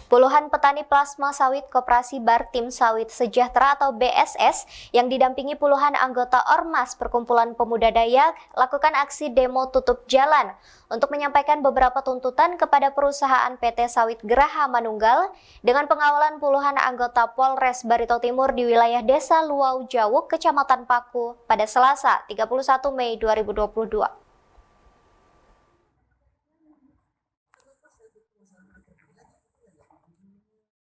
Puluhan petani plasma sawit Koperasi Bartim Sawit Sejahtera atau BSS yang didampingi puluhan anggota Ormas Perkumpulan Pemuda Dayak lakukan aksi demo tutup jalan untuk menyampaikan beberapa tuntutan kepada perusahaan PT Sawit Geraha Manunggal dengan pengawalan puluhan anggota Polres Barito Timur di wilayah Desa Luau Jawuk, Kecamatan Paku pada Selasa 31 Mei 2022.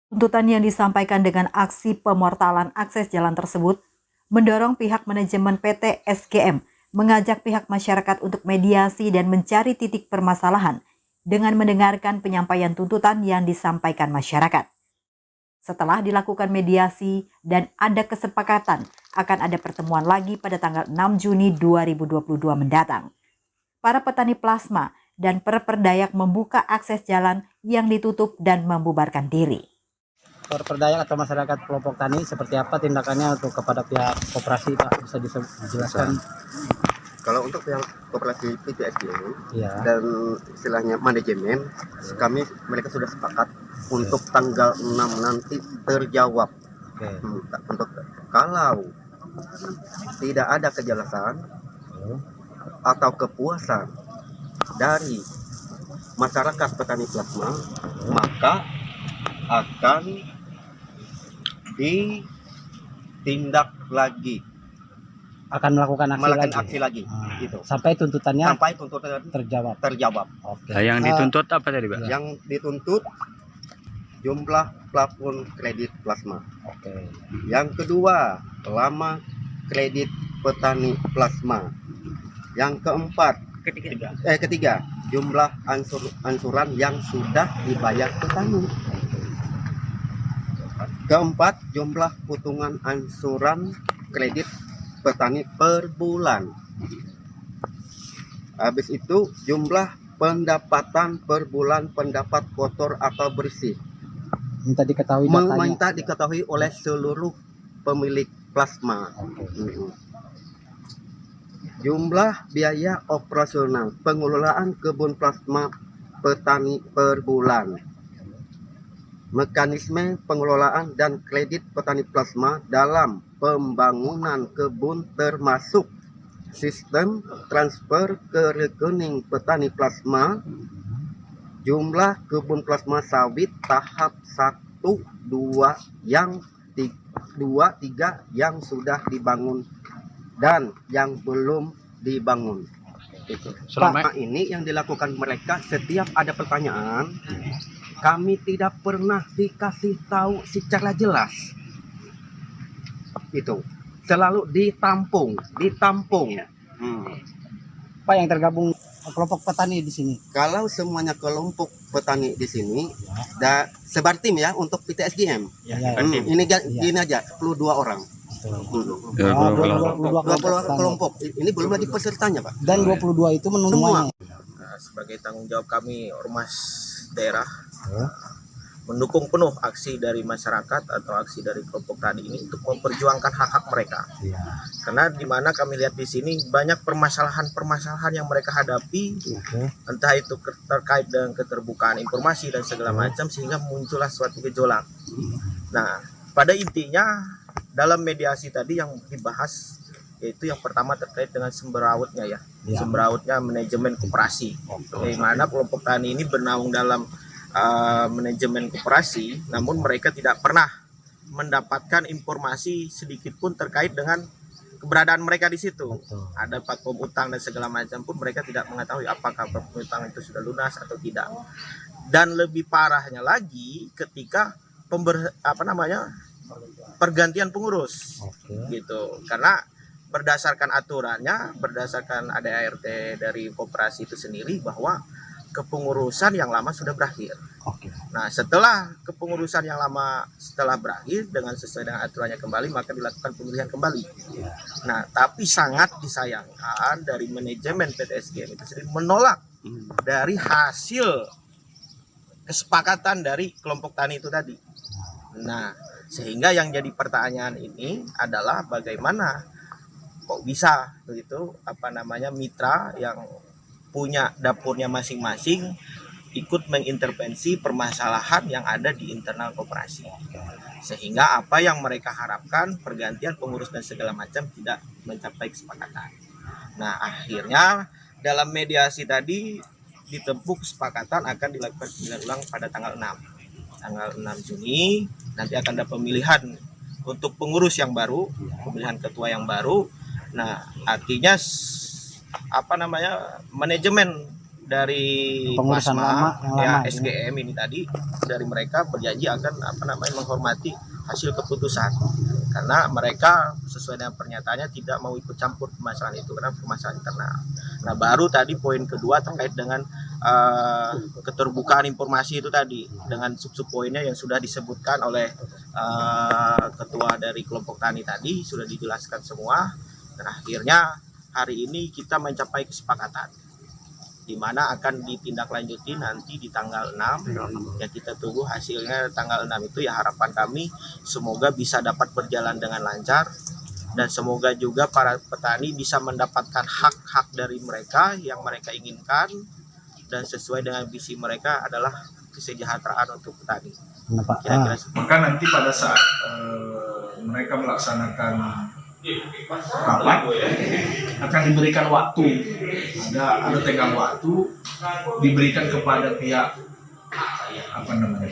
Tuntutan yang disampaikan dengan aksi pemortalan akses jalan tersebut mendorong pihak manajemen PT SGM mengajak pihak masyarakat untuk mediasi dan mencari titik permasalahan dengan mendengarkan penyampaian tuntutan yang disampaikan masyarakat. Setelah dilakukan mediasi dan ada kesepakatan akan ada pertemuan lagi pada tanggal 6 Juni 2022 mendatang. Para petani plasma dan Perperdayak membuka akses jalan yang ditutup dan membubarkan diri. Perperdayak atau masyarakat kelompok tani seperti apa tindakannya untuk kepada pihak koperasi, Pak? Bisa dijelaskan? Kalau untuk pihak koperasi PTSGM Ya. dan istilahnya manajemen, mereka sudah sepakat untuk tanggal 6 nanti terjawab. Untuk kalau tidak ada kejelasan atau kepuasan dari masyarakat petani plasma, maka akan ditindak lagi, Akan melakukan aksi lagi gitu. Sampai tuntutannya terjawab. Oke. Nah, yang dituntut apa tadi, Pak? Yang dituntut jumlah plafon kredit plasma. Oke. Yang kedua, lama kredit petani plasma. Yang keempat, ketiga, jumlah ansuran yang sudah dibayar petani. Keempat, jumlah potongan ansuran kredit petani per bulan. Habis itu jumlah pendapatan per bulan pendapat kotor atau bersih. Minta diketahui oleh seluruh pemilik plasma. Jumlah biaya operasional pengelolaan kebun plasma petani per bulan. Mekanisme pengelolaan dan kredit petani plasma dalam pembangunan kebun termasuk sistem transfer ke rekening petani plasma, jumlah kebun plasma sawit tahap 1, 2, 3 yang sudah dibangun dan yang belum dibangun. Selama ini yang dilakukan mereka, setiap ada pertanyaan, kami tidak pernah dikasih tahu secara jelas. Itu selalu ditampung. Pak, yang tergabung kelompok petani di sini. Kalau semuanya kelompok petani di sini, sebartim ya untuk PTSGM. Ini gini aja, 22 orang. 22 kelompok. Ini belum lagi pesertanya, Pak. Dan 22 itu menuntut semua. Sebagai tanggung jawab kami Ormas daerah mendukung penuh aksi dari masyarakat atau aksi dari kelompok tani ini untuk memperjuangkan hak-hak mereka. Karena di mana kami lihat di sini banyak permasalahan yang mereka hadapi, entah itu terkait dengan keterbukaan informasi dan segala macam, sehingga muncullah suatu gejolak. Nah, pada intinya dalam mediasi tadi yang dibahas yaitu yang pertama terkait dengan semberautnya semberautnya manajemen koperasi, di mana kelompok tani ini bernaung dalam manajemen koperasi, namun mereka tidak pernah mendapatkan informasi sedikit pun terkait dengan keberadaan mereka di situ. Ada platform utang dan segala macam pun mereka tidak mengetahui apakah platform utang itu sudah lunas atau tidak. Dan lebih parahnya lagi ketika pergantian pengurus, gitu. Karena berdasarkan aturannya, beradsarkan ADART dari koperasi itu sendiri bahwa kepengurusan yang lama sudah berakhir. Nah, setelah kepengurusan yang lama berakhir dengan sesuai dengan aturannya kembali, maka dilakukan pemilihan kembali. Nah, tapi sangat disayangkan dari manajemen PTSGM itu sendiri menolak dari hasil kesepakatan dari kelompok tani itu tadi. Nah, sehingga yang jadi pertanyaan ini adalah bagaimana kok bisa begitu mitra yang punya dapurnya masing-masing ikut mengintervensi permasalahan yang ada di internal koperasi. Sehingga apa yang mereka harapkan, pergantian pengurus dan segala macam tidak mencapai kesepakatan. Nah, akhirnya dalam mediasi tadi ditempuh kesepakatan akan dilakukan pemilihan ulang pada tanggal 6. Tanggal 6 Juni nanti akan ada pemilihan untuk pengurus yang baru, pemilihan ketua yang baru. Nah, artinya manajemen dari Pengurusan Plasma yang lama SGM ini tadi dari mereka berjanji akan menghormati hasil keputusan, karena mereka sesuai dengan pernyataannya tidak mau ikut campur permasalahan itu karena permasalahan internal. Nah, baru tadi poin kedua terkait dengan keterbukaan informasi itu tadi dengan sub-sub poinnya yang sudah disebutkan oleh ketua dari kelompok tani tadi sudah dijelaskan semua. Dan akhirnya hari ini kita mencapai kesepakatan di mana akan ditindaklanjuti nanti di tanggal 6 yang kita tunggu hasilnya tanggal 6 itu. Ya, harapan kami semoga bisa dapat berjalan dengan lancar dan semoga juga para petani bisa mendapatkan hak-hak dari mereka yang mereka inginkan dan sesuai dengan visi mereka adalah kesejahteraan untuk petani. Kira-kira Maka nanti pada saat mereka melaksanakan rapat akan diberikan waktu, ada tenggang waktu diberikan kepada pihak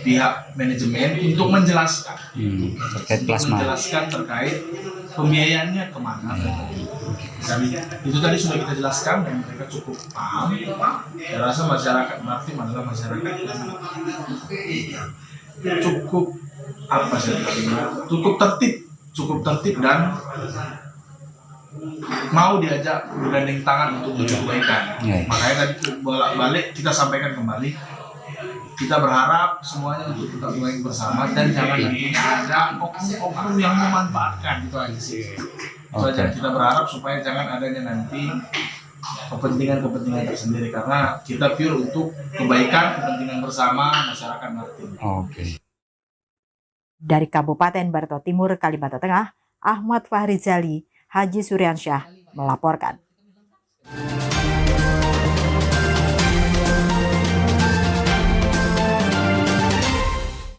pihak manajemen untuk menjelaskan terkait pembiayaannya kemana. Dan itu tadi sudah kita jelaskan dan mereka cukup paham. Saya rasa masyarakat Martim adalah masyarakat yang cukup tertib dan mau diajak bergandeng tangan untuk kebaikan. Makanya tadi bolak-balik kita sampaikan kembali, kita berharap semuanya untuk tetap baik bersama dan jangan nantinya ada oknum yang memanfaatkan. Itu aja sih. Itu aja, kita berharap supaya jangan adanya nanti kepentingan tersendiri, karena kita pure untuk kebaikan kepentingan bersama masyarakat Martim. Dari Kabupaten Barto Timur, Kalimantan Tengah, Ahmad Fahrizali, Haji Suryansyah melaporkan.